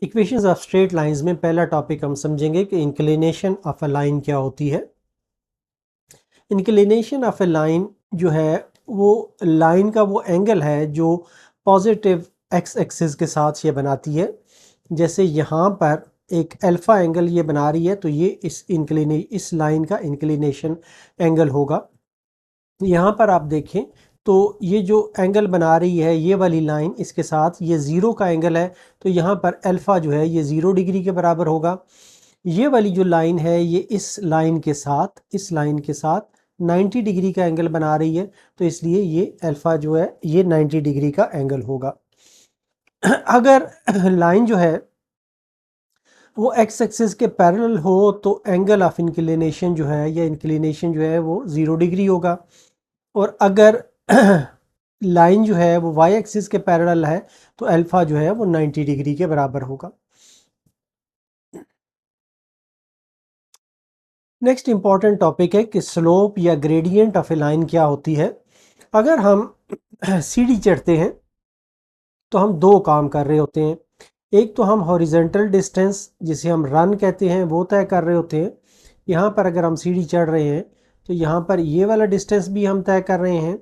Equations of straight lines में पहला topic हम समझेंगे कि इंक्लिनेशन ऑफ अ लाइन क्या होती है। इंक्लिनेशन ऑफ अ लाइन जो है वो लाइन का वो एंगल है जो पॉजिटिव एक्स एक्सिस के साथ ये बनाती है। जैसे यहाँ पर एक अल्फ़ा एंगल ये बना रही है तो ये इस लाइन का इंक्लिनेशन एंगल होगा। यहाँ पर आप देखें तो ये जो एंगल बना रही है ये वाली लाइन, इसके साथ ये ज़ीरो का एंगल है तो यहाँ पर अल्फ़ा जो है ये 0 डिग्री के बराबर होगा। ये वाली जो लाइन है ये इस लाइन के साथ 90 डिग्री का एंगल बना रही है तो इसलिए ये अल्फ़ा जो है ये 90 डिग्री का एंगल होगा। अगर लाइन जो है वो एक्स एक्सिस के पैरेलल हो तो एंगल ऑफ इंक्लिनेशन जो है या इंक्लिनेशन जो है वो 0 डिग्री होगा। और अगर लाइन जो है वो वाई एक्सिस के पैरेलल है तो अल्फ़ा जो है वो 90 डिग्री के बराबर होगा। नेक्स्ट इंपॉर्टेंट टॉपिक है कि स्लोप या ग्रेडियंट ऑफ ए लाइन क्या होती है। अगर हम सीढ़ी चढ़ते हैं तो हम दो काम कर रहे होते हैं। एक तो हम हॉरिजेंटल डिस्टेंस जिसे हम रन कहते हैं वो तय कर रहे होते हैं। यहाँ पर अगर हम सीढ़ी चढ़ रहे हैं तो यहाँ पर ये वाला डिस्टेंस भी हम तय कर रहे हैं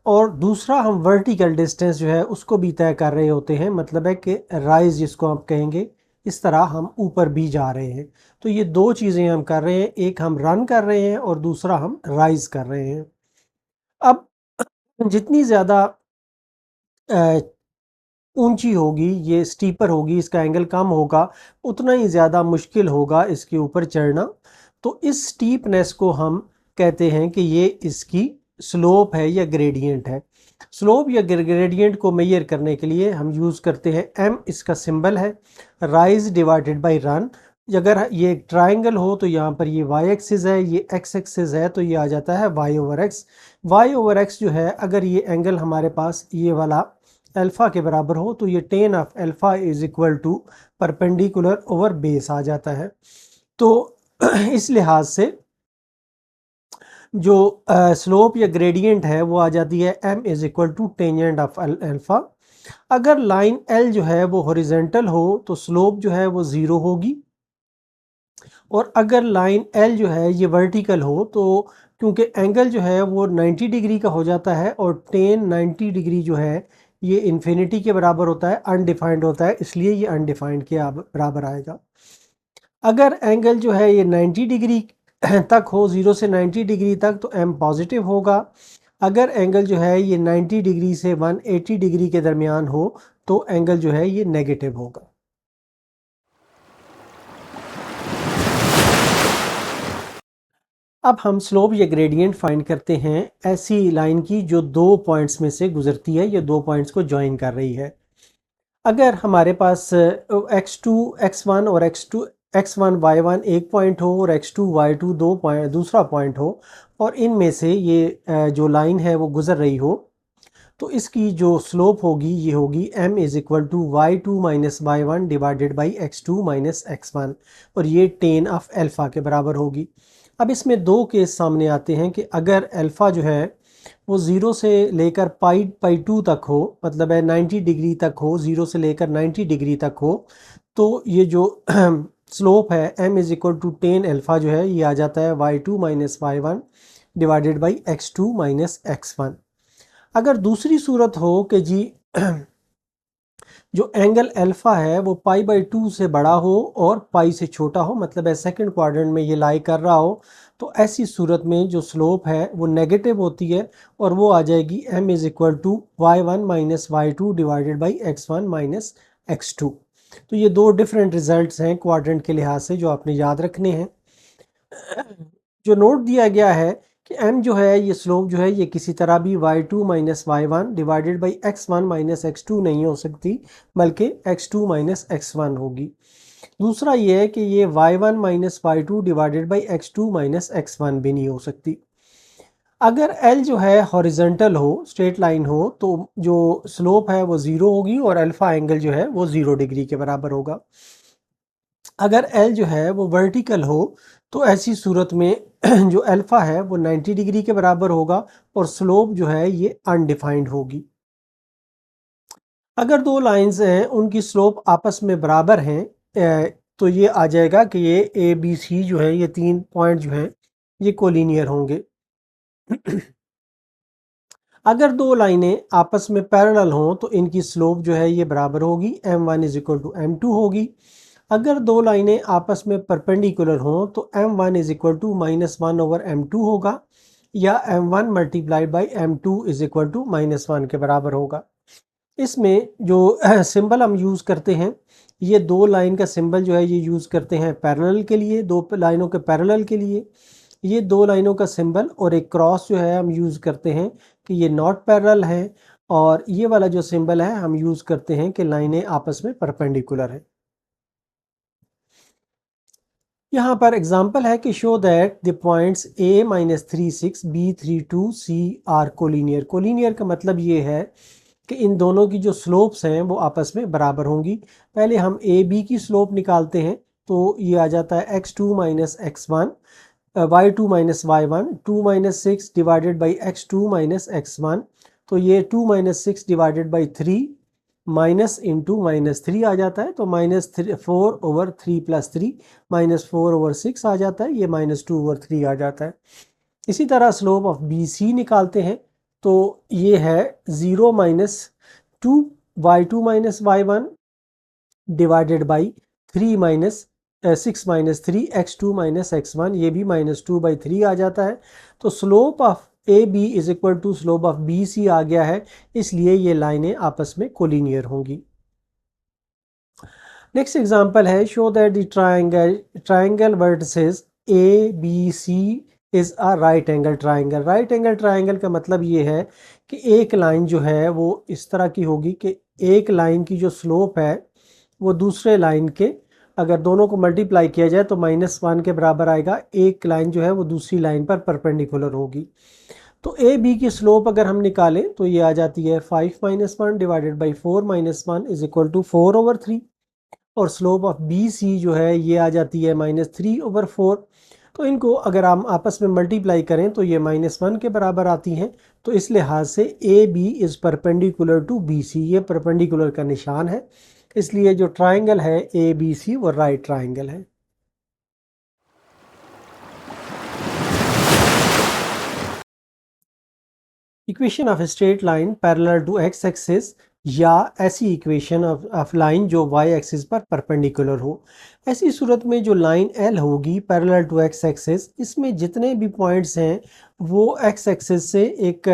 और दूसरा हम वर्टिकल डिस्टेंस जो है उसको भी तय कर रहे होते हैं। मतलब है कि राइज जिसको आप कहेंगे, इस तरह हम ऊपर भी जा रहे हैं। तो ये दो चीज़ें हम कर रहे हैं, एक हम रन कर रहे हैं और दूसरा हम राइज कर रहे हैं। अब जितनी ज़्यादा ऊंची होगी, ये स्टीपर होगी, इसका एंगल कम होगा, उतना ही ज़्यादा मुश्किल होगा इसके ऊपर चढ़ना। तो इस स्टीपनेस को हम कहते हैं कि ये इसकी स्लोप है या ग्रेडियंट है। स्लोप या ग्रेडियंट को मेजर करने के लिए हम यूज़ करते हैं एम, इसका सिंबल है, राइज डिवाइडेड बाय रन। अगर ये एक ट्राइंगल हो तो यहाँ पर ये वाई एक्सिस है, ये एक्स एक्सिस है तो ये आ जाता है Y over X. Y over X जो है, अगर ये एंगल हमारे पास ये वाला अल्फ़ा के बराबर हो तो ये tan of alpha is equal to perpendicular over base आ जाता है। तो इस लिहाज से जो स्लोप या ग्रेडियंट है वो आ जाती है m is equal to tangent of alpha. अगर लाइन L जो है वो हॉरिजेंटल हो तो स्लोप जो है वो 0 होगी। और अगर लाइन L जो है ये वर्टिकल हो तो क्योंकि एंगल जो है वो 90 डिग्री का हो जाता है और टेन 90 डिग्री जो है ये इन्फिनिटी के बराबर होता है, अनडिफाइंड होता है, इसलिए ये अनडिफाइंड के बराबर आएगा। अगर एंगल जो है ये 90 डिग्री तक हो, 0 से 90 डिग्री तक, तो m पॉजिटिव होगा। अगर एंगल जो है ये 90 डिग्री से 180 डिग्री के दरमियान हो तो एंगल जो है ये नेगेटिव होगा। अब हम स्लोप या ग्रेडियंट फाइंड करते हैं ऐसी लाइन की जो दो पॉइंट्स में से गुजरती है या दो पॉइंट्स को ज्वाइन कर रही है। अगर हमारे पास x2 x1 और x1 y1 एक पॉइंट हो और x2 y2 दूसरा पॉइंट हो और इनमें से ये जो लाइन है वो गुजर रही हो तो इसकी जो स्लोप होगी ये होगी m is equal to y2 minus y1 divided by x2 minus x1 और ये टेन ऑफ अल्फ़ा के बराबर होगी। अब इसमें दो केस सामने आते हैं कि अगर अल्फ़ा जो है वो 0 से लेकर पाई 2 तक हो, मतलब है 90 डिग्री तक हो, 0 से लेकर 90 डिग्री तक हो, तो ये जो स्लोप है m is equal to tan alpha जो है ये आ जाता है y2 minus y1 divided by x2 minus x1। अगर दूसरी सूरत हो कि जी जो एंगल अल्फ़ा है वो पाई बाई 2 से बड़ा हो और पाई से छोटा हो, मतलब है सेकंड क्वाड्रेंट में ये लाई कर रहा हो, तो ऐसी सूरत में जो स्लोप है वो नेगेटिव होती है और वो आ जाएगी m is equal to y1 minus y2 divided by x1 minus x2। तो ये दो डिफरेंट रिजल्ट्स हैं क्वाड्रेंट के लिहाज से जो आपने याद रखने हैं। जो नोट दिया गया है कि m जो है ये स्लोप जो है ये किसी तरह भी y2 minus y1 divided by x1 minus x2 नहीं हो सकती, बल्कि x2 माइनस x1 होगी। दूसरा ये है कि ये y1 minus y2 divided by x2 minus x1 भी नहीं हो सकती। अगर L जो है हॉरिजेंटल हो, स्ट्रेट लाइन हो, तो जो स्लोप है वो 0 होगी और अल्फ़ा एंगल जो है वो 0 डिग्री के बराबर होगा। अगर L जो है वो वर्टिकल हो तो ऐसी सूरत में जो अल्फ़ा है वो 90 डिग्री के बराबर होगा और स्लोप जो है ये अनडिफाइंड होगी। अगर दो लाइंस हैं उनकी स्लोप आपस में बराबर हैं तो ये आ जाएगा कि ये ए बी सी जो है, ये 3 पॉइंट जो हैं ये कोलिनियर होंगे। अगर दो लाइनें आपस में पैरेलल हों तो इनकी स्लोप जो है ये बराबर होगी, m1 is equal to m2 होगी। अगर दो लाइनें आपस में परपेंडिकुलर हों तो m1 is equal to -1 over m2 होगा, या m1 multiplied by m2 is equal to -1 के बराबर होगा। इसमें जो सिंबल हम यूज़ करते हैं, ये दो लाइन का सिंबल जो है ये यूज़ करते हैं पैरेलल के लिए, दो लाइनों के पैरेलल के लिए। ये दो लाइनों का सिंबल और एक क्रॉस जो है हम यूज़ करते हैं कि ये नॉट पैरेलल है, और ये वाला जो सिंबल है हम यूज़ करते हैं कि लाइनें आपस में परपेंडिकुलर हैं। यहाँ पर एग्जांपल है कि show that the points a-36 b32 c are collinear. Collinear का मतलब ये है कि इन दोनों की जो स्लोप्स हैं वो आपस में बराबर होंगी। पहले हम ए बी की स्लोप निकालते हैं, तो ये आ जाता है x2 minus x1, y2 minus y1, 2 minus 6 divided by x2 minus x1, तो ये 2 minus 6 divided by 3 minus into -3 आ जाता है, तो -4 ओवर 3 प्लस 3 -4 ओवर 6 आ जाता है, ये -2 ओवर 3 आ जाता है। इसी तरह स्लोप ऑफ बी सी निकालते हैं, तो ये है 0 minus 2 y2 minus y1 divided by 3 minus 6 minus 3 x2 minus x1, ये भी -2/3 आ जाता है। तो slope of A B is equal to slope of B C आ गया है, इसलिए ये लाइनें आपस में कोलिनियर होंगी। नेक्स्ट एग्जांपल है, show that the triangle vertices A B C is a right angle triangle. Right angle triangle का मतलब ये है कि एक लाइन जो है वो इस तरह की होगी कि एक लाइन की जो स्लोप है वो दूसरे लाइन के, अगर दोनों को मल्टीप्लाई किया जाए तो -1 के बराबर आएगा। एक लाइन जो है वो दूसरी लाइन पर परपेंडिकुलर होगी। तो ए बी की स्लोप अगर हम निकालें तो ये आ जाती है 5 minus 1 divided by 4 minus 1 is equal to 4 over 3, और स्लोप ऑफ बी सी जो है ये आ जाती है -3 ओवर 4। तो इनको अगर हम आपस में मल्टीप्लाई करें तो ये -1 के बराबर आती हैं। तो इस लिहाज से A B is perpendicular to B C, ये परपेंडिकुलर का निशान है, इसलिए जो ट्राइंगल है ए बी सी वो राइट ट्राइंगल है। Equation of straight line parallel to X axis, या ऐसी इक्वेशन ऑफ लाइन जो वाई एक्सिस पर परपेंडिकुलर हो। ऐसी सूरत में जो लाइन एल होगी पैरेलल टू एक्स एक्सिस, इसमें जितने भी पॉइंट्स हैं वो एक्स एक्सिस से एक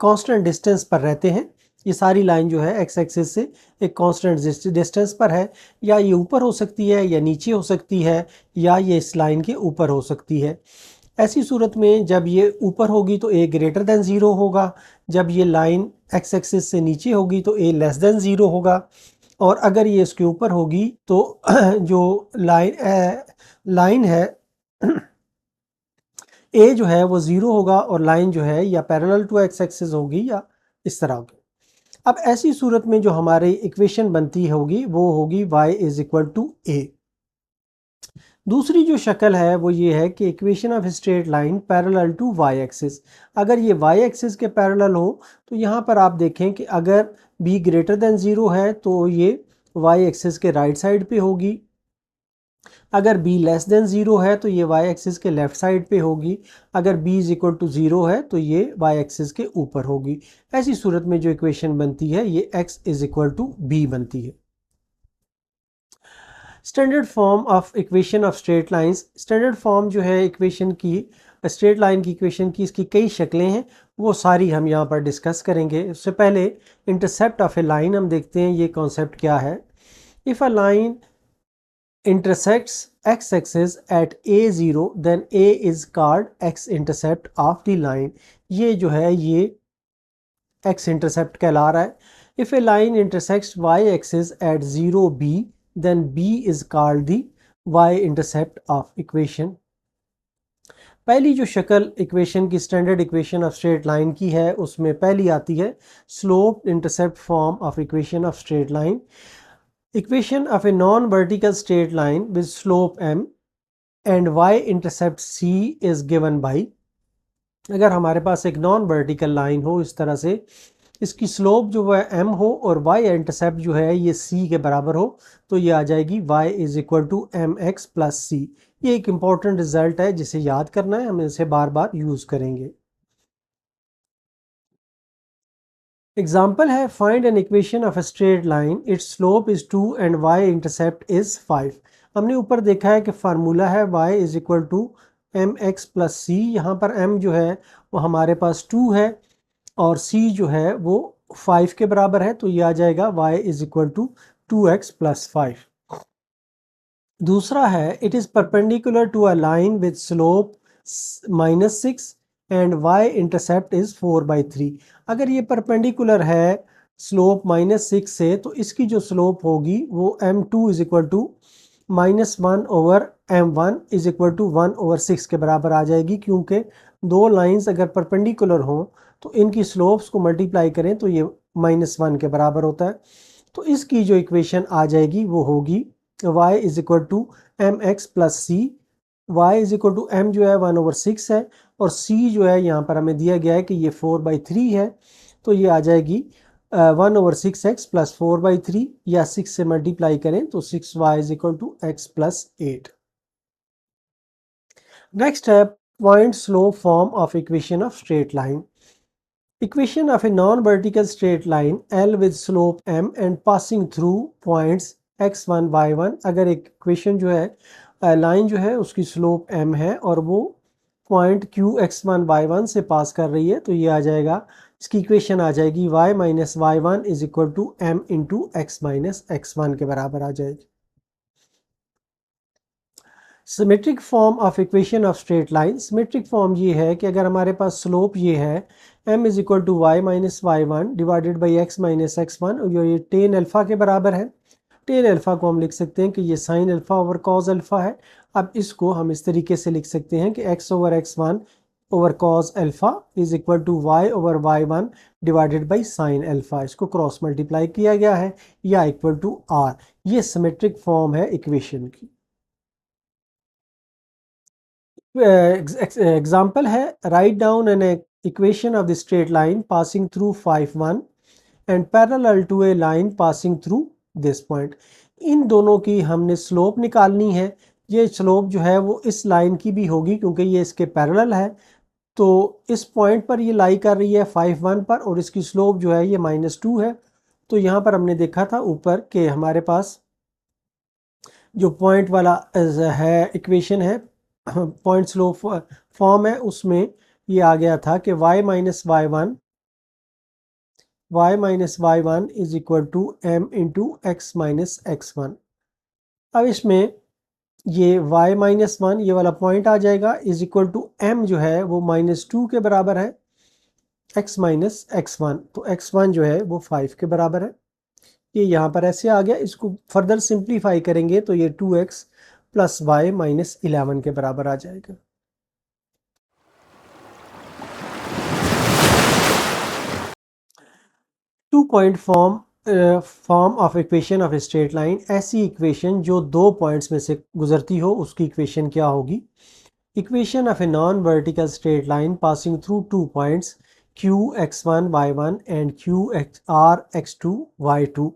कांस्टेंट डिस्टेंस पर रहते हैं। ये सारी लाइन जो है एक्स एक्सिस से एक कांस्टेंट डिस्टेंस पर है, या ये ऊपर हो सकती है या नीचे हो सकती है, या ये इस लाइन के ऊपर हो सकती है। ऐसी सूरत में जब ये ऊपर होगी तो a ग्रेटर देन 0 होगा, जब ये लाइन एक्स एक्सिस से नीचे होगी तो a लेस देन 0 होगा, और अगर ये इसके ऊपर होगी तो जो लाइन है a जो है वो 0 होगा, और लाइन जो है या पैरेलल टू एक्स एक्सिस होगी या इस तरह होगी। अब ऐसी सूरत में जो हमारी इक्वेशन बनती होगी वो होगी y is equal to a। दूसरी जो शक्ल है वो ये है कि equation of straight line parallel to Y axis. अगर ये वाई एक्सिस के पैरेलल हो तो यहाँ पर आप देखें कि अगर b ग्रेटर देन 0 है तो ये वाई एक्सिस के राइट साइड पे होगी, अगर b लेस देन 0 है तो ये वाई एक्सिस के लेफ्ट साइड पे होगी, अगर b इज इक्वल टू 0 है तो ये वाई एक्सिस के ऊपर होगी। ऐसी सूरत में जो इक्वेशन बनती है ये x is equal to b बनती है। Standard form of equation of straight lines. Standard form जो है इक्वेशन की, स्ट्रेट लाइन की इक्वेशन की, इसकी कई शक्लें हैं, वो सारी हम यहाँ पर डिस्कस करेंगे। उससे पहले इंटरसेप्ट ऑफ ए लाइन हम देखते हैं ये कॉन्सेप्ट क्या है। If a line intersects x axis at a0 then a is called x intercept of the line। ये जो है ये x intercept कहला रहा है। If a line intersects y axis at 0b then b is called the y intercept of equation। पहली जो शक्ल इक्वेशन की, standard equation of straight line की है, उसमें पहली आती है slope intercept form of equation of straight line. Equation of a non-vertical straight line with slope m and y-intercept c is given by। अगर हमारे पास एक नॉन वर्टिकल लाइन हो इस तरह से इसकी स्लोप जो है m हो और y इंटरसेप्ट जो है ये c के बराबर हो, तो ये आ जाएगी y is equal to M x plus C. ये एक इम्पॉर्टेंट रिजल्ट है जिसे याद करना है, हम इसे बार बार यूज़ करेंगे। एग्जाम्पल है find an equation of a straight line, its slope is 2 and y intercept is 5। हमने ऊपर देखा है कि फार्मूला है y is equal to M x plus C. यहाँ पर m जो है वो हमारे पास 2 है और c जो है वो 5 के बराबर है, तो ये आ जाएगा y is equal to 2x plus 5। दूसरा है it is perpendicular to a line with slope -6 and y intercept is 4/3। अगर ये परपेंडिकुलर है स्लोप -6 से, तो इसकी जो स्लोप होगी वो m2 is equal to -1 over m1 is equal to 1/6 के बराबर आ जाएगी, क्योंकि दो लाइंस अगर परपेंडिकुलर हों तो इनकी स्लोप्स को मल्टीप्लाई करें तो ये -1 के बराबर होता है। तो इसकी जो इक्वेशन आ जाएगी वो होगी y is equal to M x plus C. Y is equal to m जो है 1/6 है और c जो है यहाँ पर हमें दिया गया है कि ये 4/3 है, तो ये आ जाएगी 1/6x प्लस 4/3, या 6 से मल्टीप्लाई करें तो 6y is equal to x plus 8। Next है point slope form of equation of straight line. Equation of a non-vertical straight line L with slope m and passing through points x1 y1। अगर एक equation जो है line जो है उसकी slope m है और वो पॉइंट q x1 y1 से पास कर रही है, तो ये आ जाएगा, इसकी इक्वेशन आ जाएगी y minus Y one is equal to m into x minus x1 के बराबर आ जाएगी। Symmetric form of equation of straight line, symmetric form ये है कि अगर हमारे पास स्लोप ये है m is equal to Y minus Y one divided by X minus x one, और ये टेन अल्फ़ा के बराबर है। टेन अल्फ़ा को हम लिख सकते हैं कि ये sine alpha over cos alpha है। अब इसको हम इस तरीके से लिख सकते हैं कि x over X one over cos alpha is equal to y over Y one divided by sine alpha. इसको क्रॉस मल्टीप्लाई किया गया है या इक्वल टू r। ये सिमेट्रिक फॉर्म है इक्वेशन की। एग्जाम्पल है write down an equation of the straight line passing through 5 1 and parallel to a line passing through this point. इन दोनों की हमने स्लोप निकालनी है। ये स्लोप जो है वो इस लाइन की भी होगी क्योंकि ये इसके पैरेलल है, तो इस पॉइंट पर ये लाई कर रही है 5 1 पर और इसकी स्लोप जो है ये -2 है। तो यहाँ पर हमने देखा था ऊपर कि हमारे पास जो पॉइंट वाला है इक्वेशन है, पॉइंट स्लोप फॉर्म है, उसमें ये आ गया था कि y minus Y one is equal to m into x minus x one. अब इसमें ये y माइनस वन ये वाला पॉइंट आ जाएगा इज इक्वल टू m जो है वो -2 के बराबर है x माइनस एक्स वन, तो x1 जो है वो 5 के बराबर है। ये यहाँ पर ऐसे आ गया। इसको फर्दर सिंप्लीफाई करेंगे तो ये 2x प्लस वाई माइनस 11 के बराबर आ जाएगा। Two point form of equation of straight line, ऐसी इक्वेशन जो दो पॉइंट्स में से गुजरती हो उसकी इक्वेशन क्या होगी। Equation of a non vertical straight line passing through two points q x1 y1 and q r x2 y2।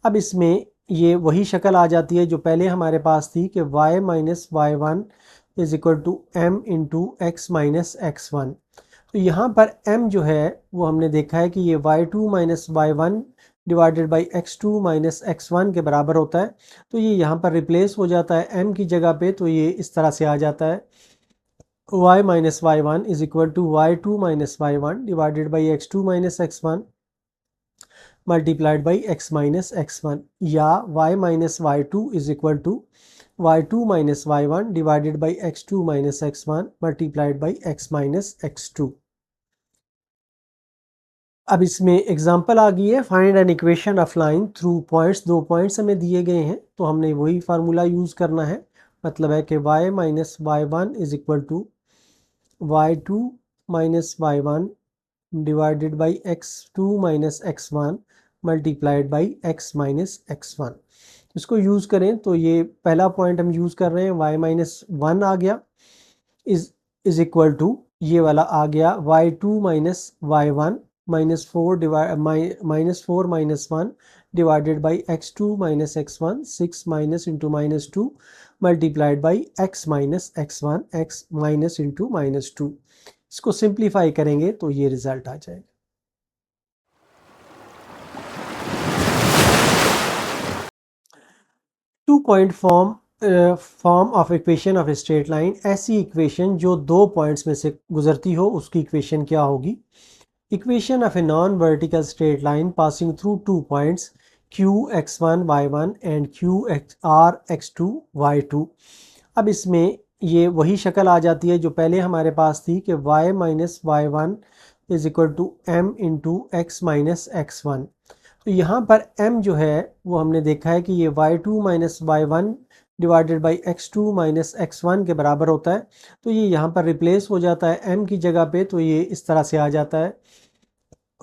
अब इसमें ये वही शक्ल आ जाती है जो पहले हमारे पास थी कि y minus Y one is equal to M into x minus x one. तो यहाँ पर m जो है वो हमने देखा है कि ये y2 minus Y one divided by x2 minus x1 के बराबर होता है। तो ये यहाँ पर रिप्लेस हो जाता है m की जगह पे, तो ये इस तरह से आ जाता है y minus Y one is equal to y2 minus Y one divided by x2 minus x one multiplied by x minus x one, या y minus Y two is equal to y2 minus Y one divided by x2 minus x one multiplied by x minus X two. अब इसमें example आ गई है find an equation of line through points. दो points हमें दिए गए हैं तो हमने वही फार्मूला यूज़ करना है। मतलब है कि y minus Y one is equal to y2 minus Y one divided by x2 minus x one multiplied by x minus x one. इसको यूज़ करें तो ये पहला पॉइंट हम यूज़ कर रहे हैं y माइनस वन आ गया इज इक्वल टू ये वाला आ गया y2 minus Y one -4 minus 1 divided by x2 minus x1, 6 minus into -2 multiplied by x minus x1, x minus into -2। इसको सिंप्लीफाई करेंगे तो ये रिजल्ट आ जाएगा। Two point form of equation of straight line, ऐसी इक्वेशन जो दो points में से गुजरती हो उसकी इक्वेशन क्या होगी? Equation of a non vertical straight line passing through two points q x1 y1 and q r x2 y2। अब इसमें ये वही शक्ल आ जाती है जो पहले हमारे पास थी कि y minus Y one is equal to M into x minus x one. तो यहाँ पर m जो है वो हमने देखा है कि ये y2 minus Y one divided by x2 minus x1 के बराबर होता है। तो ये यहाँ पर रिप्लेस हो जाता है m की जगह पे, तो ये इस तरह से आ जाता है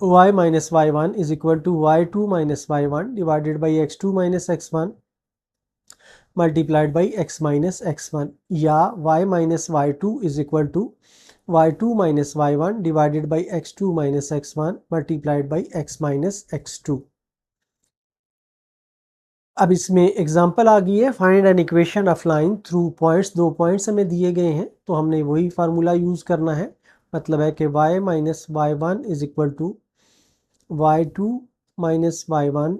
y minus Y one is equal to y2 minus Y one divided by x2 minus x1 multiplied by x minus x1, या y minus Y two is equal to y2 minus Y one divided by x2 minus x1 multiplied by x minus x2। अब इसमें example आ गई है, find an equation of line through points. दो points हमें दिए गए हैं तो हमने वही फार्मूला यूज़ करना है। मतलब है कि y minus Y one is equal to y2 minus Y one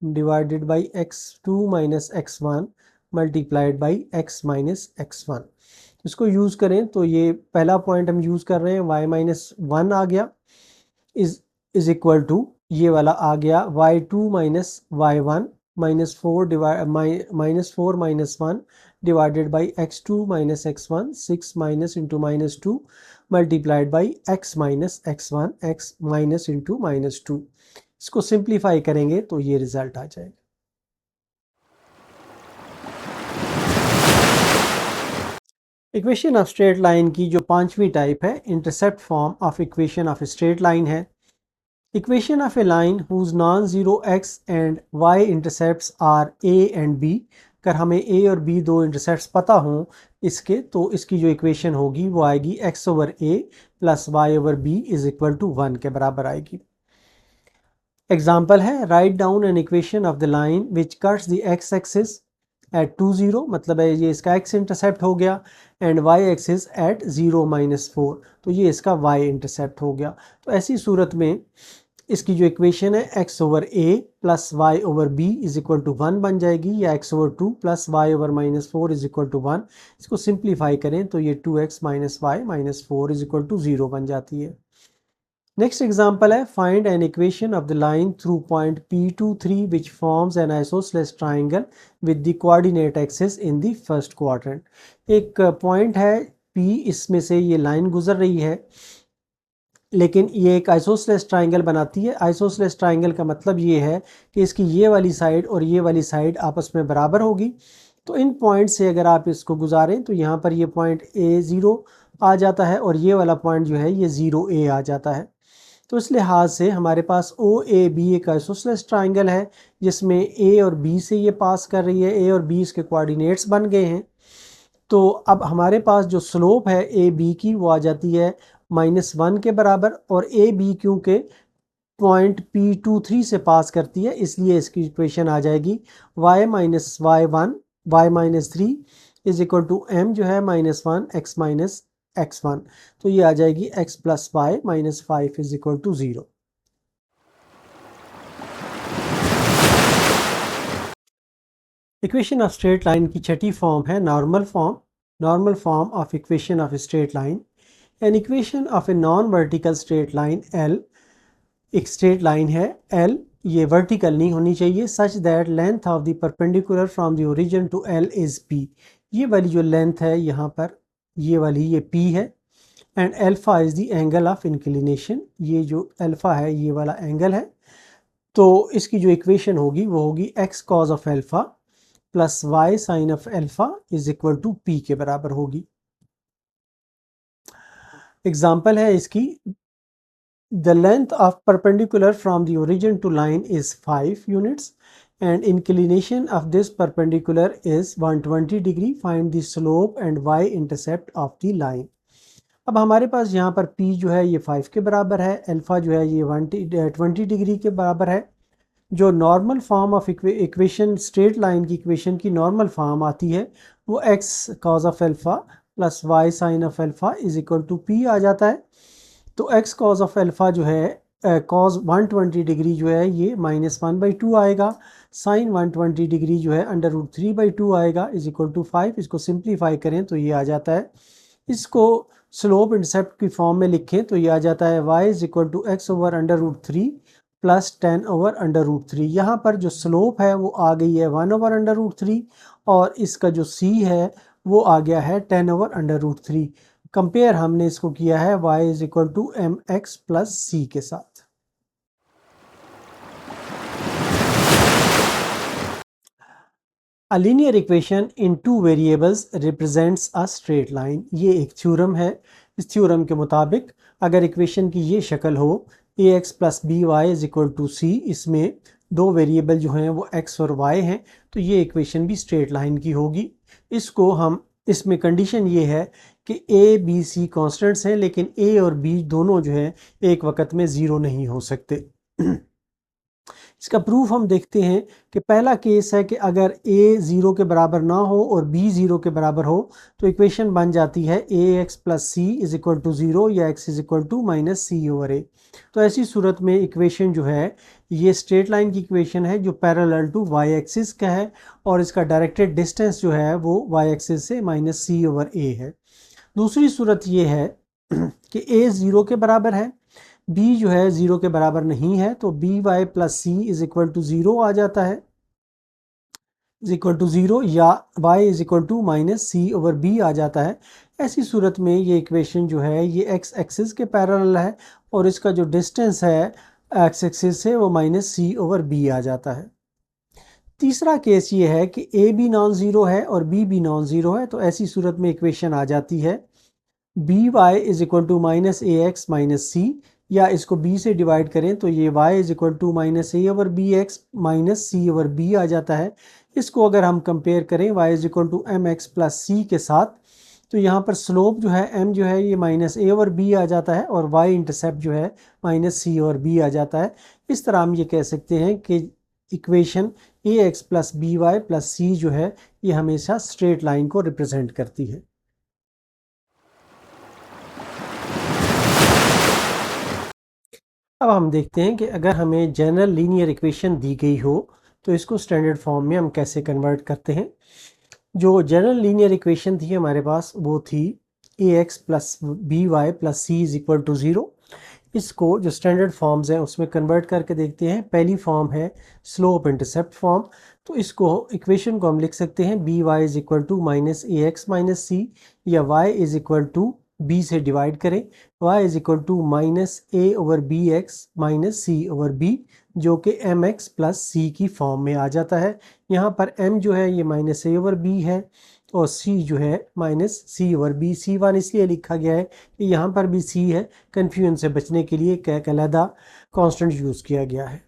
divided by x2 minus x1 multiplied by x minus x1। इसको यूज़ करें तो ये पहला पॉइंट हम यूज़ कर रहे हैं, y माइनस वन आ गया इज इक्वल टू ये वाला आ गया y2 minus Y one minus four minus one divided by x2 minus x1, 6 minus into -2 multiplied by x minus x1, x minus into -2। इसको सिंप्लीफाई करेंगे तो ये रिजल्ट आ जाएगा। इक्वेशन ऑफ स्ट्रेट लाइन की जो पांचवी टाइप है, intercept form of equation of straight line है। Equation of a line whose non zero x and y intercepts are a and b। अगर हमें a और b दो इंटरसेप्ट्स पता हों इसके, तो इसकी जो इक्वेशन होगी वो आएगी x over a plus y over b is equal to 1 के बराबर आएगी। एग्जाम्पल है, write down an equation of the line which cuts the x axis at 2 0, मतलब है ये इसका x इंटरसेप्ट हो गया, and y axis at 0 minus 4, तो ये इसका y इंटरसेप्ट हो गया। तो ऐसी सूरत में इसकी जो इक्वेशन है x over a plus Y over b is equal to 1 बन जाएगी, या x over 2 plus Y over minus 4 is equal to 1। इसको सिंप्लीफाई करें तो ये 2x minus Y minus 4 is equal to 0 बन जाती है। नेक्स्ट एग्जाम्पल है, find an equation of the line through point P23 which forms an isosceles triangle with the coordinate axis in the first quadrant. एक point है P, इसमें से ये line गुजर रही है, लेकिन ये एक आइसोसेलेस ट्राइंगल बनाती है। आइसोसेलेस ट्राइंगल का मतलब ये है कि इसकी ये वाली साइड और ये वाली साइड आपस में बराबर होगी। तो इन पॉइंट से अगर आप इसको गुजारें तो यहाँ पर ये पॉइंट A0 आ जाता है और ये वाला पॉइंट जो है ये 0A आ जाता है। तो इस लिहाज से हमारे पास OAB एक आइसोसेलेस ट्राइंगल है जिसमें A और B से ये पास कर रही है, A और B इसके कोऑर्डिनेट्स बन गए हैं। तो अब हमारे पास जो स्लोप है AB की वो आ जाती है -1 के बराबर, और AB क्योंकि पॉइंट P23 से पास करती है इसलिए इसकी इक्वेशन आ जाएगी y minus Y one Y minus three is equal to m जो है -1 x माइनस x1। तो ये आ जाएगी x plus y minus 5 is equal to 0। Equation of straight line की छठी फॉर्म है normal form. Normal form of equation of straight line, an equation of a non vertical straight line L। एक straight line है L, ये vertical नहीं होनी चाहिए, such that length of the perpendicular from the origin to L is P। ये वाली जो length है यहाँ पर, ये वाली ये P है, and alpha is the angle of inclination. ये जो अल्फा है ये वाला एंगल है। तो इसकी जो इक्वेशन होगी वो होगी x cos of alpha plus y sin of alpha is equal to P के बराबर होगी। एग्जाम्पल है इसकी, the length of perpendicular from the origin to line is 5 units and inclination of this perpendicular is 120 degree. Find the slope and y intercept of the line. अब हमारे पास यहाँ पर p जो है ये 5 के बराबर है, अल्फ़ा जो है ये 20 डिग्री के बराबर है। जो normal form of equation, straight line की इक्वेशन की नॉर्मल फॉर्म आती है वो x cos of alpha plus y sin of alpha is equal to p आ जाता है। तो x cos ऑफ अल्फ़ा जो है cos 120 डिग्री जो है ये -1/2 आएगा, sin 120 डिग्री जो है √3/2 आएगा इज इक्वल टू 5। इसको सिंप्लीफाई करें तो ये आ जाता है। इसको स्लोप इंटरसेप्ट की फॉर्म में लिखें तो ये आ जाता है y is equal to x over √3 plus 10 over √3। यहाँ पर जो स्लोप है वो आ गई है 1 ओवर √3 और इसका जो c है वो आ गया है 10 ओवर √3। कंपेयर हमने इसको किया है y is equal to mx plus c के साथ। A linear equation in two variables represents a straight line। ये एक थ्योरम है। इस थ्योरम के मुताबिक अगर इक्वेशन की ये शक्ल हो ax plus b y is equal to c, इसमें दो वेरिएबल जो हैं वो x और y हैं, तो ये इक्वेशन भी स्ट्रेट लाइन की होगी। इसको हम, इसमें कंडीशन ये है कि a b c कॉन्स्टेंट्स हैं, लेकिन a और b दोनों जो हैं एक वक्त में ज़ीरो नहीं हो सकते। इसका प्रूफ हम देखते हैं कि पहला केस है कि अगर a 0 के बराबर ना हो और b 0 के बराबर हो तो इक्वेशन बन जाती है ax plus c is equal to 0 या x is equal to minus c over a। तो ऐसी सूरत में इक्वेशन जो है ये स्ट्रेट लाइन की इक्वेशन है जो पैरेलल टू y एक्सिस का है और इसका डायरेक्टेड डिस्टेंस जो है वो y एक्सिस से माइनस सी ओवर a है। दूसरी सूरत ये है कि a 0 के बराबर है, b जो है 0 के बराबर नहीं है, तो b y plus c is equal to 0 आ जाता है, इज इक्वल टू 0, या y is equal to minus c over b आ जाता है। ऐसी सूरत में ये इक्वेशन जो है ये x एक्सिस के पैरेलल है और इसका जो डिस्टेंस है x एक्सिस से वो माइनस सी ओवर बी आ जाता है। तीसरा केस ये है कि a भी नॉन ज़ीरो है और b भी नॉन ज़ीरो है, तो ऐसी सूरत में इक्वेशन आ जाती है b y is equal to minus a x minus c, या इसको b से डिवाइड करें तो ये y is equal to minus a over b x minus c over b आ जाता है। इसको अगर हम कंपेयर करें y is equal to M x plus c के साथ, तो यहाँ पर स्लोप जो है m जो है ये माइनस ए ओवर बी आ जाता है और y इंटरसेप्ट जो है माइनस सी ओवर बी आ जाता है। इस तरह हम ये कह सकते हैं कि equation a x plus b y plus c जो है ये हमेशा स्ट्रेट लाइन को रिप्रेजेंट करती है। अब हम देखते हैं कि अगर हमें जनरल लीनियर इक्वेशन दी गई हो तो इसको स्टैंडर्ड फॉर्म में हम कैसे कन्वर्ट करते हैं। जो जनरल लीनियर इक्वेशन थी हमारे पास वो थी a x plus b y plus c is equal to 0। इसको जो स्टैंडर्ड फॉर्म्स हैं उसमें कन्वर्ट करके देखते हैं। पहली फॉर्म है स्लोप इंटरसेप्ट फॉर्म, तो इसको इक्वेशन को हम लिख सकते हैं b y is equal to minus a x minus c, या y is equal to b से डिवाइड करें y is equal to minus a over b x minus c over b, जो कि एम एक्स प्लस सी की form में आ जाता है। यहाँ पर m जो है ये माइनस ए ओवर बी है और c जो है minus c over B. c1 इसलिए लिखा गया है कि यहाँ पर भी c है, कन्फ्यूजन से बचने के लिए एक अलहदा कांस्टेंट यूज़ किया गया है।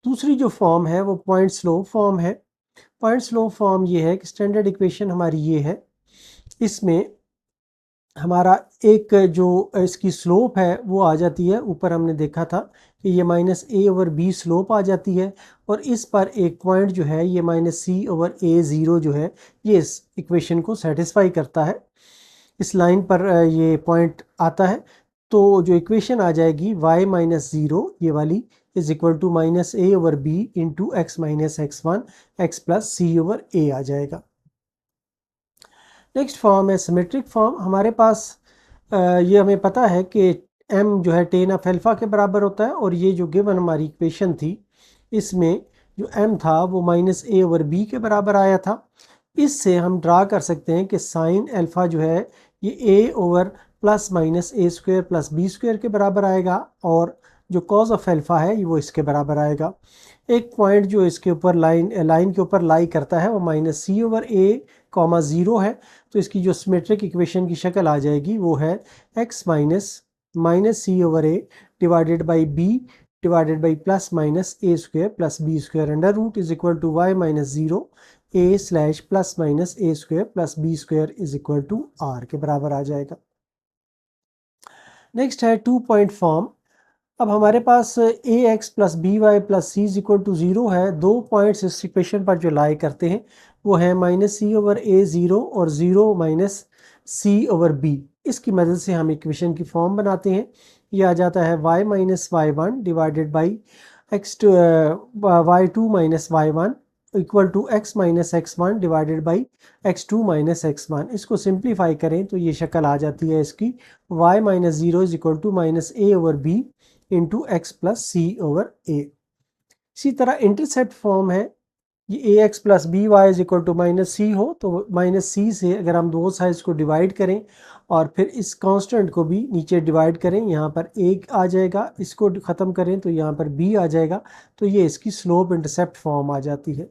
दूसरी जो फॉर्म है वो पॉइंट स्लोप फॉर्म है। पॉइंट स्लोप फॉर्म ये है कि स्टैंडर्ड इक्वेशन हमारी ये है, इसमें हमारा एक जो इसकी स्लोप है वो आ जाती है, ऊपर हमने देखा था कि ये minus a over B slope आ जाती है और इस पर एक पॉइंट जो है ये माइनस सी ओवर ए ज़ीरो जो है ये इस इक्वेशन को सेटिस्फाई करता है। इस लाइन पर ये पॉइंट आता है, तो जो इक्वेशन आ जाएगी y माइनस ज़ीरो ये वाली is equal to minus a over b into x minus x1 x plus c over a आ जाएगा। नेक्स्ट फॉर्म है सिमेट्रिक फॉर्म। हमारे पास ये हमें पता है कि m जो है टेन ऑफ अल्फा के बराबर होता है और ये जो गिवन हमारी इक्वेशन थी इसमें जो m था वो माइनस ए ओवर बी के बराबर आया था। इससे हम ड्रा कर सकते हैं कि साइन अल्फ़ा जो है ये a over plus minus a square plus b square के बराबर आएगा और जो कॉज ऑफ अल्फ़ा है वो इसके बराबर आएगा। एक पॉइंट जो इसके ऊपर लाइन के ऊपर लाई करता है वो माइनस सी ओवर ए कॉमा ज़ीरो है, तो इसकी जो सिमेट्रिक इक्वेशन की शक्ल आ जाएगी वो है x minus c over a divided by b divided by plus minus a square plus b square under root is equal to Y minus zero a slash plus minus a square plus b square is equal to r के बराबर आ जाएगा। Next है 2 point form. अब हमारे पास a x plus b y plus c is equal to 0 है। 2 points इस equation पर जो लाई करते हैं वो है माइनस सी ओवर ए 0 और 0 माइनस सी ओवर बी। इसकी मदद से हम इक्वेशन की फॉर्म बनाते हैं। ये आ जाता है y minus Y one divided by x y two minus Y one equal to x minus x one divided by x two minus x one. इसको सिंप्लीफाई करें तो ये शक्ल आ जाती है इसकी y minus zero is equal to minus a over b into x plus c over a. इसी तरह इंटरसेप्ट फॉर्म है, ये a x plus b y is equal to minus सी हो तो माइनस सी से अगर हम दो साइड्स को डिवाइड करें और फिर इस कांस्टेंट को भी नीचे डिवाइड करें, यहाँ पर एक आ जाएगा, इसको ख़त्म करें तो यहाँ पर बी आ जाएगा, तो ये इसकी स्लोप इंटरसेप्ट फॉर्म आ जाती है।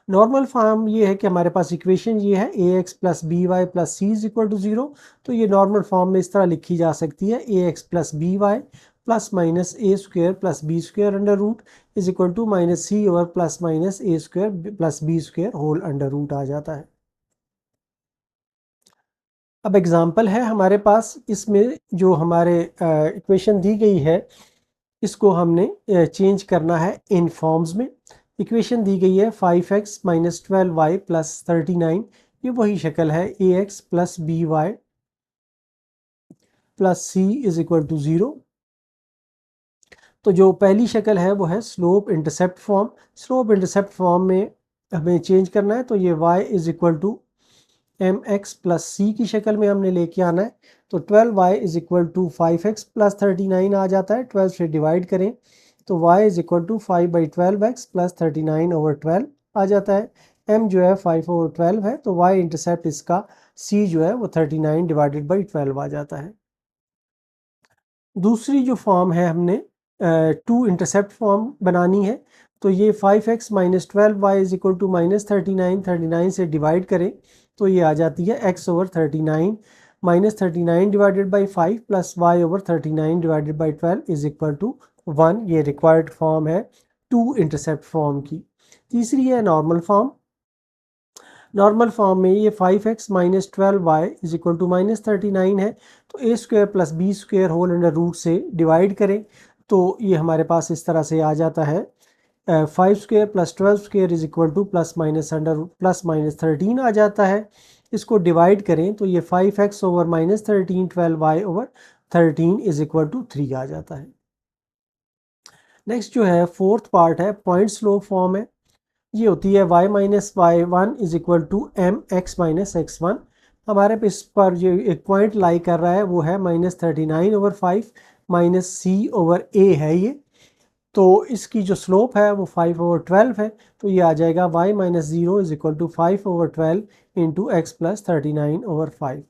नॉर्मल फॉर्म ये है कि हमारे पास इक्वेशन ये है a x plus b y plus c is equal to 0। तो ये नॉर्मल फॉर्म में इस तरह लिखी जा सकती है, a x plus b y plus minus a square plus b square under root is equal to minus c over plus minus a square plus b square whole under root आ जाता है। अब एग्जाम्पल है हमारे पास, इसमें जो हमारे equation दी गई है इसको हमने चेंज करना है इन फॉर्म्स में। इक्वेशन दी गई है 5x माइनस 12y प्लस 39। ये वही शक्ल है a x plus b y plus c is equal to 0। तो जो पहली शक्ल है वो है slope intercept form. Slope intercept form में हमें चेंज करना है तो ये y is equal to M x plus c की शक्ल में हमने लेके आना है। तो 12y is equal to 5x plus 39 आ जाता है। 12 से डिवाइड करें तो y is equal to 5/12x plus 39 over 12 आ जाता है। m जो है 5 ओवर 12 है तो y इंटरसेप्ट इसका c जो है वो 39 डिवाइडेड बाई 12 आ जाता है। दूसरी जो फॉर्म है हमने टू इंटरसेप्ट फॉर्म बनानी है। तो ये 5x minus 12y is equal to minus 39 से डिवाइड करें तो ये आ जाती है x over 39 minus 39 divided by 5 plus y over 39 divided by 12 is equal to 1। ये रिक्वायर्ड फॉर्म है टू इंटरसेप्ट फॉर्म की। तीसरी है नॉर्मल फॉर्म। नॉर्मल फॉर्म में ये 5x minus 12y is equal to minus 39 है तो a square plus b square whole under root से डिवाइड करें तो ये हमारे पास इस तरह से आ जाता है 5 square plus 12 square is equal to plus minus under plus minus 13 आ जाता है। इसको डिवाइड करें तो ये 5x over minus 13 12y over 13 is equal to 3 आ जाता है। नेक्स्ट जो है फोर्थ पार्ट है पॉइंट स्लोप फॉर्म है। ये होती है y minus Y one is equal to M x minus x one. हमारे इस पर जो एक पॉइंट लाई कर रहा है वो है minus 39 over 5 minus c over ए है ये। तो इसकी जो स्लोप है वो 5 ओवर 12 है तो ये आ जाएगा y minus zero is equal to 5 over 12 into x plus 39 over 5।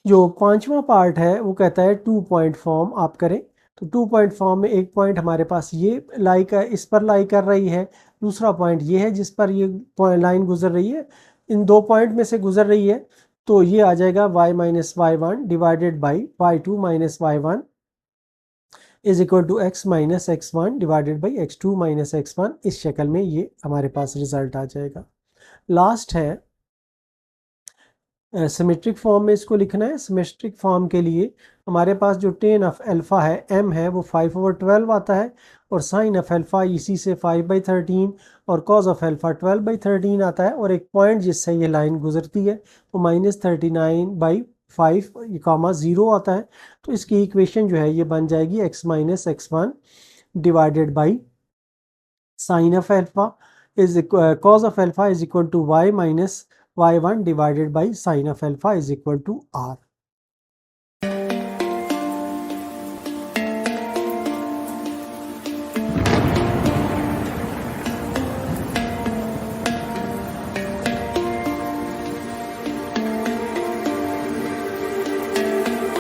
जो पांचवा पार्ट है वो कहता है 2 पॉइंट फॉर्म आप करें। तो 2 पॉइंट फॉर्म में एक पॉइंट हमारे पास ये लाई कर इस पर लाई कर रही है, दूसरा पॉइंट ये है जिस पर ये लाइन गुजर रही है, इन दो पॉइंट में से गुजर रही है। तो ये आ जाएगा y minus Y one divided by y two minus Y one is equal to x minus x one divided by x two minus x one. इस शक्ल में ये हमारे पास रिजल्ट आ जाएगा। लास्ट है सिमेट्रिक फॉर्म में इसको लिखना है। सिमेट्रिक फॉर्म के लिए हमारे पास जो टेन ऑफ अल्फ़ा है m है वो 5 ओवर 12 आता है और साइन ऑफ अल्फ़ा इसी से 5/13 और कॉज ऑफ अल्फ़ा 12/13 आता है और एक पॉइंट जिससे ये लाइन गुजरती है वो माइनस 39/5 कामा 0 आता है। तो इसकी इक्वेशन जो है ये बन जाएगी x minus x one divided by sin of alpha is cos of alpha is equal to y minus y1 divided by sin of alpha is equal to r।